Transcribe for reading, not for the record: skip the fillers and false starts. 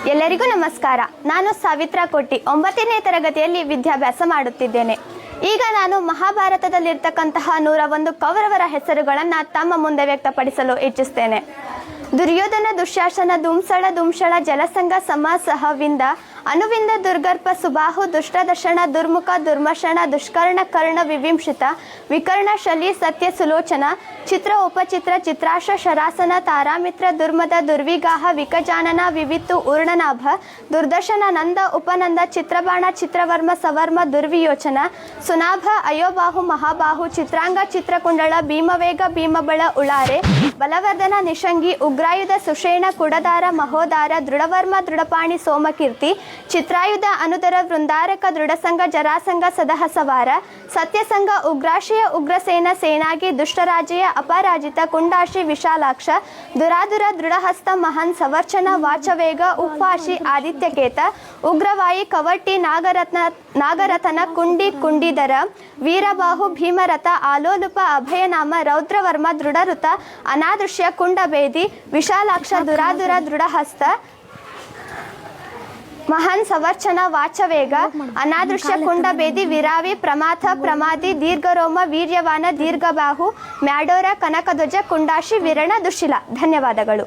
ಎಲ್ಲರಿಗೂ ನಮಸ್ಕಾರ. ನಾನು ಸಾವಿತ್ರಾ ಕೋಟಿ 9ನೇ ತರಗತಿಯಲ್ಲಿ ವಿದ್ಯಾಭ್ಯಾಸ ಮಾಡುತ್ತಿದ್ದೇನೆ. ಈಗ ನಾನು ಮಹಾಭಾರತದಲ್ಲಿರ್ತಕ್ಕಂತಹ 101 ಕೌರವರ ಹೆಸರುಗಳನ್ನು ತಮ್ಮ ಮುಂದೆ ವ್ಯಕ್ತಪಡಿಸಲು ಇಚ್ಛಿಸ್ತೇನೆ. ದುರ್ಯೋಧನ, ದುಶ್ಯಾಸನ, ದುಂಸಳ, ಜಲಸಂಗ, ಸಹ, ವಿಂದ, ಅನುವಿಂದ, ದುರ್ಗರ್ಪ, ಸುಬಾಹು, ದುಷ್ಟದರ್ಶನ, ದುರ್ಮುಖ, ದುರ್ಮರ್ಷಣ, ದುಷ್ಕರ್ಣ, ಕರ್ಣ, ವಿವಿಂಶಿತ, ವಿಕರ್ಣ, ಶಲಿ, ಸತ್ಯ, ಸುಲೋಚನ, ಚಿತ್ರ, ಉಪಚಿತ್ರ, ಚಿತ್ರಾಶ, ಶರಾಸನ, ತಾರಾಮಿತ್ರ, ದುರ್ಮದ, ದುರ್ವಿಗಾಹ, ವಿಕಜಾನನ, ವಿವಿತ್ತು, ಊರ್ಣನಾಭ, ದುರ್ದರ್ಶನ, ನಂದ, ಉಪನಂದ, ಚಿತ್ರಬಾಣ, ಚಿತ್ರವರ್ಮ, ಸವರ್ಮ, ದುರ್ವಿಯೋಚನ, ಸುನಾಭ, ಅಯೋಬಾಹು, ಮಹಾಬಾಹು, ಚಿತ್ರಾಂಗ, ಚಿತ್ರಕುಂಡಳ, ಭೀಮವೇಗ, ಭೀಮಬಳ, ಉಳಾರೆ, ಬಲವರ್ಧನ, ನಿಷಂಗಿ, ಉಗ್ರಾಯುಧ, ಸುಷೇಣ, ಕುಡದಾರ, ಮಹೋದಾರ, ದೃಢವರ್ಮ, ದೃಢಪಾಣಿ, ಸೋಮಕೀರ್ತಿ, ಚಿತ್ರಾಯುಧ, ಅನುದರ, ವೃಂದಾರಕ, ದೃಢಸಂಗ, ಜರಾಸಂಗ, ಸದಹಸವಾರ, ಸತ್ಯಸಂಗ, ಉಗ್ರಾಶಯ, ಉಗ್ರಸೇನ, ಸೇನಾಗಿ, ದುಷ್ಟರಾಜಯ, ಅಪರಾಜಿತ, ಕುಂಡಾಶಿ, ವಿಶಾಲಾಕ್ಷ, ದುರಾದುರ, ದೃಢಹಸ್ತ, ಮಹನ್, ಸವರ್ಚನ, ವಾಚವೇಗ, ಉಪ್ಪಾಶಿ, ಆದಿತ್ಯಕೇತ, ಉಗ್ರವಾಯಿ, ಕವರ್ಟಿ, ನಾಗರಥನ, ಕುಂಡಿಧರ, ವೀರಬಾಹು, ಭೀಮರಥ, ಆಲೋಲುಪ, ಅಭಯನಾಮ, ರೌದ್ರವರ್ಮ, ದೃಢಋತ, ಅನಾದೃಶ್ಯ, ಕುಂಡಭೇದಿ, ವಿಶಾಲಾಕ್ಷ, ದುರಾದುರ, ದೃಢಹಸ್ತ, ಮಹನ್, ಸವರ್ಚನ, ವಾಚವೇಗ, ಅನಾದೃಶ್ಯ, ಕುಂಡಭೇದಿ, ವಿರಾವಿ, ಪ್ರಮಾಥ, ಪ್ರಮಾದಿ, ದೀರ್ಘರೋಮ, ವೀರ್ಯವಾನ, ದೀರ್ಘಬಾಹು, ಮ್ಯಾಡೋರ, ಕನಕಧ್ವಜ, ಕುಂಡಾಶಿ, ವಿರಣ, ದುಶಿಲ. ಧನ್ಯವಾದಗಳು.